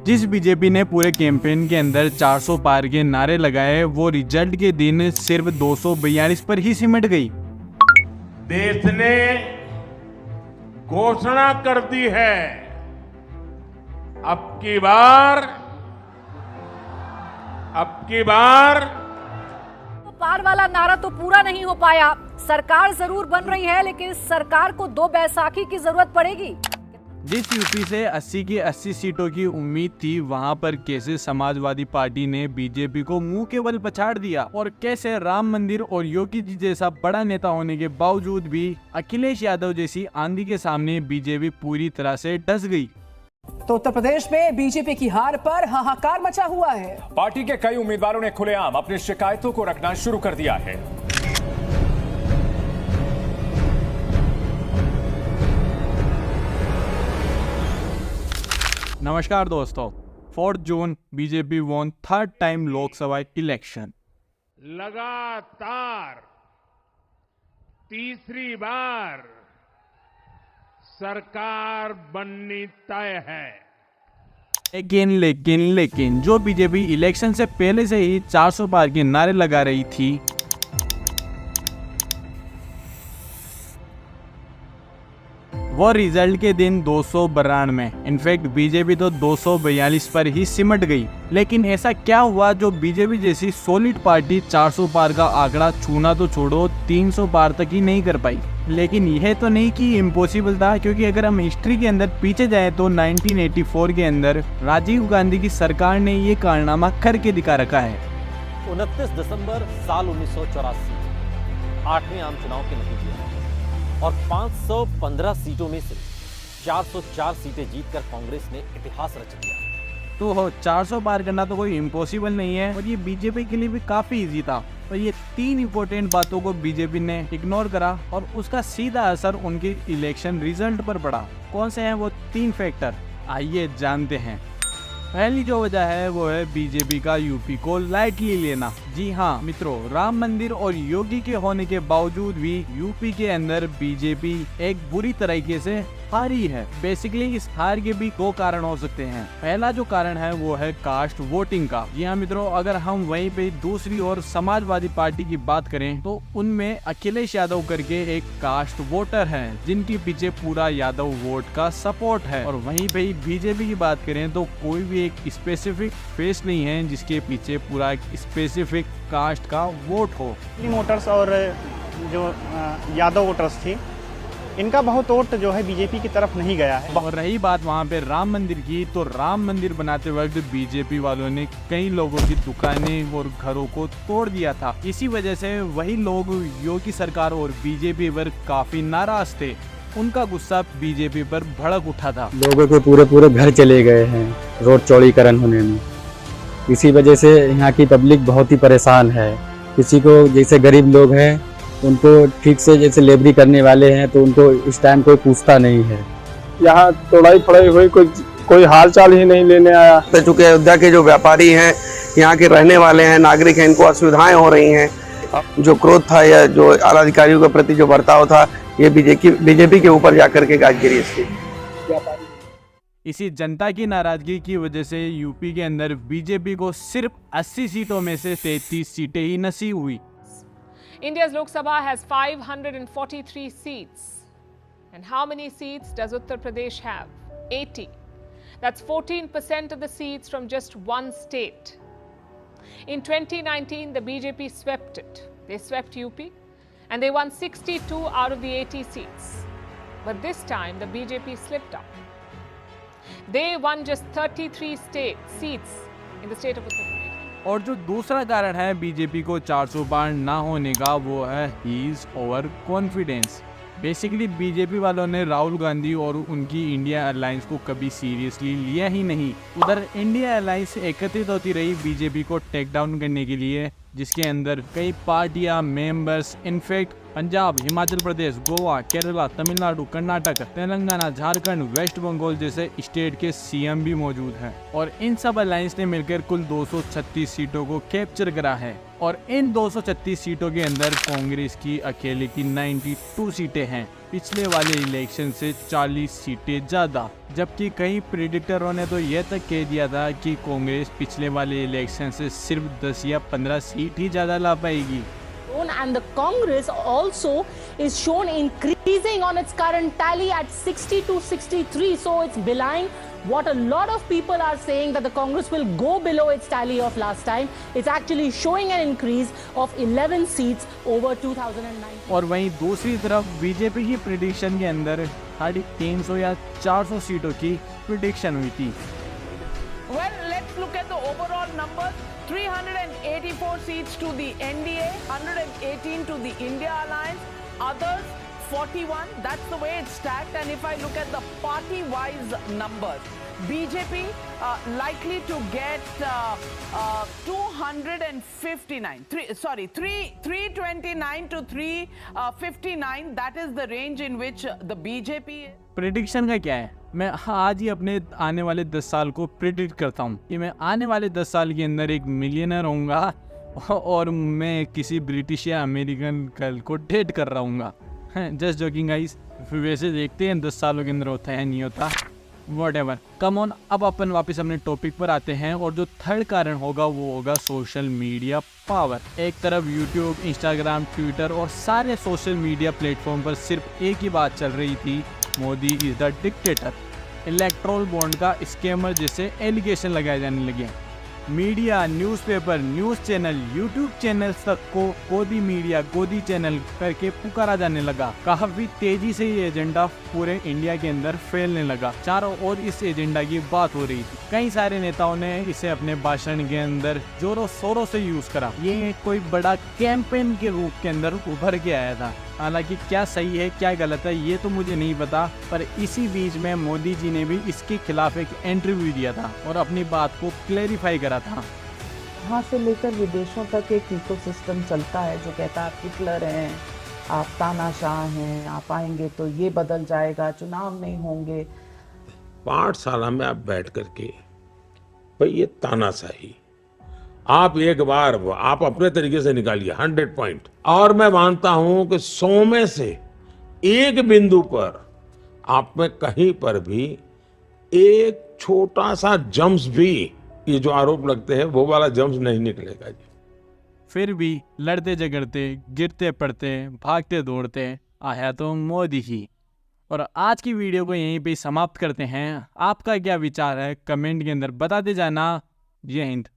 जिस बीजेपी ने पूरे कैंपेन के अंदर 400 पार के नारे लगाए, वो रिजल्ट के दिन सिर्फ 242 पर ही सिमट गई। देश ने घोषणा कर दी है, अब की बार पार वाला नारा तो पूरा नहीं हो पाया। सरकार जरूर बन रही है, लेकिन सरकार को 2 बैसाखी की जरूरत पड़ेगी। जिस यूपी से 80 की 80 सीटों की उम्मीद थी, वहां पर कैसे समाजवादी पार्टी ने बीजेपी को मुंह के बल पछाड़ दिया और कैसे राम मंदिर और योगी जी जैसा बड़ा नेता होने के बावजूद भी अखिलेश यादव जैसी आंधी के सामने बीजेपी पूरी तरह से डस गई। तो उत्तर प्रदेश में बीजेपी की हार पर हाहाकार मचा हुआ है। पार्टी के कई उम्मीदवारों ने खुलेआम अपनी शिकायतों को रखना शुरू कर दिया है। नमस्कार दोस्तों, 4 जून BJP won 3rd time Lok इलेक्शन। लगातार तीसरी बार सरकार बननी तय है। लेकिन जो बीजेपी इलेक्शन से पहले से ही 400 पार के नारे लगा रही थी, वो रिजल्ट के दिन 292, इनफैक्ट बीजेपी तो 242 पर ही सिमट गई। लेकिन ऐसा क्या हुआ जो बीजेपी जैसी सॉलिड पार्टी 400 पार का आंकड़ा छूना तो छोड़ो, 300 पार तक ही नहीं कर पाई। लेकिन यह तो नहीं कि इम्पॉसिबल था, क्योंकि अगर हम हिस्ट्री के अंदर पीछे जाएं तो 1984 के अंदर राजीव गांधी की सरकार ने ये कारनामा करके दिखा रखा है। 29 दिसंबर साल 1984 8वें आम चुनाव के नतीजे हैं और 515 सीटों में से 404 सीटें जीतकर कांग्रेस ने इतिहास रच दिया। तो 400 पार करना तो कोई इम्पॉसिबल नहीं है, और ये बीजेपी के लिए भी काफी इजी था। तो ये 3 इंपॉर्टेंट बातों को बीजेपी ने इग्नोर करा और उसका सीधा असर उनके इलेक्शन रिजल्ट पर पड़ा। कौन से हैं वो 3 फैक्टर, आइए जानते हैं। पहली जो वजह है वो है बीजेपी का यूपी को लाइटली लेना। जी हाँ मित्रों, राम मंदिर और योगी के होने के बावजूद भी यूपी के अंदर बीजेपी एक बुरी तरीके से हारी है। बेसिकली इस हार के भी 2 कारण हो सकते हैं। पहला जो कारण है वो है कास्ट वोटिंग का। जी हाँ मित्रों, अगर हम वहीं पे दूसरी ओर समाजवादी पार्टी की बात करें तो उनमें अखिलेश यादव करके एक कास्ट वोटर है, जिनके पीछे पूरा यादव वोट का सपोर्ट है। और वहीं पे बीजेपी की बात करें तो कोई भी एक स्पेसिफिक फेस नहीं है जिसके पीछे पूरा एक स्पेसिफिक कास्ट का वोट हो। वोटर्स और जो यादव वोटर्स थी, इनका बहुत वोट जो है बीजेपी की तरफ नहीं गया है। और रही बात वहाँ पे राम मंदिर की, तो राम मंदिर बनाते वक्त बीजेपी वालों ने कई लोगों की दुकानें और घरों को तोड़ दिया था। इसी वजह से वही लोग योगी सरकार और बीजेपी पर काफी नाराज थे। उनका गुस्सा बीजेपी पर भड़क उठा था। लोगों के पूरे घर चले गए हैं रोड चौड़ीकरण होने में। इसी वजह से यहाँ की पब्लिक बहुत ही परेशान है। किसी को जैसे गरीब लोग हैं उनको ठीक से जैसे लेबरी करने वाले हैं तो उनको इस टाइम कोई पूछता नहीं है। यहाँ तोड़ाई फड़ाई हुई, कोई हाल चाल ही नहीं लेने आया। चूँकि अयोध्या के जो व्यापारी हैं, यहाँ के रहने वाले हैं, नागरिक हैं, इनको असुविधाएं हो रही हैं। जो क्रोध था या जो आला अधिकारियों के प्रति जो बर्ताव था, ये बीजेपी के ऊपर जाकर के गाज गिरी इसकी। इसी जनता की नाराजगी की वजह से यूपी के अंदर बीजेपी को सिर्फ 80 सीटों में से 33 सीटें ही नसीब हुई। India's Lok Sabha has 543 seats. And how many seats does Uttar Pradesh have? 80. That's 14% of the seats from just one state. In 2019, the BJP swept it. They swept UP and they won 62 out of the 80 seats. But this time, the BJP slipped up. They won just 33 seats in the state of Uttar Pradesh. और जो दूसरा कारण है BJP को 400 पार ना होने का, वो है he's over confidence. Basically BJP वालों ने राहुल गांधी और उनकी इंडिया अलायंस को कभी सीरियसली लिया ही नहीं। उधर इंडिया अलायंस एकत्रित होती रही बीजेपी को टेक डाउन करने के लिए, जिसके अंदर कई पार्टियां, members, in fact Punjab, Himachal Pradesh, Goa, Kerala, Tamil Nadu, Karnataka, Telangana, Jharkhand, waste Bengal जैसे स्टेट के सीएम भी मौजूद हैं। और इन सब अलायंस ने मिलकर कुल 236 सीटों को कैप्चर करा है। और इन 236 सीटों के अंदर कांग्रेस की अकेले की 92 सीटें हैं। पिछले वाले इलेक्शन से 40 सीटें ज़्यादा, जबकि कई प्रेडिक्टरों ने तो यह तक कह दिया था कि कांग्रेस पिछले वाले इलेक्शन से सिर्फ 10 या 15 सीट ही ज़्यादा ला पाएगी। And the Congress also is shown increasing on its current tally at 60 to 63. So it's belying what a lot of people are saying, that the Congress will go below its tally of last time. It's actually showing an increase of 11 seats over 2019. और वहीं दूसरी तरफ BJP की prediction के अंदर 350 या 400 सीटों की प्रेडिक्शन हुई थी। Well, let's look at the overall numbers. 384 seats to the NDA, 118 to the India Alliance, others 41. That's the way it's stacked. And if I look at the party-wise numbers, BJP likely to get 259. 329 to 359. That is the range in which the BJP. Prediction का क्या है? मैं आज ही अपने आने वाले 10 साल को प्रेडिक्ट करता हूँ कि मैं आने वाले 10 साल के अंदर एक मिलियनर होऊंगा और मैं किसी ब्रिटिश या अमेरिकन गर्ल को डेट कर रहा हूँगा। Just joking guys. वैसे देखते हैं 10 सालों के अंदर होता है नहीं होता, व्हाटएवर। कम ऑन, अब अपन वापस अपने टॉपिक पर आते हैं और जो थर्ड कारण होगा वो होगा सोशल मीडिया पावर। एक तरफ यूट्यूब, इंस्टाग्राम, ट्विटर और सारे सोशल मीडिया प्लेटफॉर्म पर सिर्फ एक ही बात चल रही थी, Modi is the dictator. Electoral bond का स्कैमर जैसे एलिगेशन लगाए जाने लगे। Media, newspaper, news channel, YouTube channel तक को गोदी मीडिया, गोदी चैनल करके पुकारा जाने लगा। काफी तेजी से ये एजेंडा पूरे इंडिया के अंदर फैलने लगा। चारों ओर इस एजेंडा की बात हो रही थी। कई सारे नेताओं ने इसे अपने भाषण के अंदर जोरों शोरों से यूज करा। ये कोई बड़ा कैंपेन के रूप के अंदर उभर के आया था। हालांकि क्या सही है क्या गलत है ये तो मुझे नहीं पता, पर इसी बीच में मोदी जी ने भी इसके खिलाफ एक इंटरव्यू दिया था और अपनी बात को क्लेरिफाई करा था। वहाँ से लेकर विदेशों तक एक इकोसिस्टम चलता है जो कहता है आप हिटलर हैं, आप तानाशाह हैं, आप आएंगे तो ये बदल जाएगा, चुनाव नहीं होंगे। पाठशाला में आप बैठ करके भाई ये तानाशाही आप एक बार आप अपने तरीके से निकालिए 100 पॉइंट, और मैं मानता हूं कि 100 में से एक बिंदु पर आप में कहीं पर भी एक छोटा सा जम्स भी, ये जो आरोप लगते हैं वो वाला जम्स नहीं निकलेगा जी। फिर भी लड़ते झगड़ते, गिरते पड़ते, भागते दौड़ते आया तो मोदी ही। और आज की वीडियो को यहीं पे समाप्त करते हैं। आपका क्या विचार है कमेंट के अंदर बताते जाना। जय हिंद।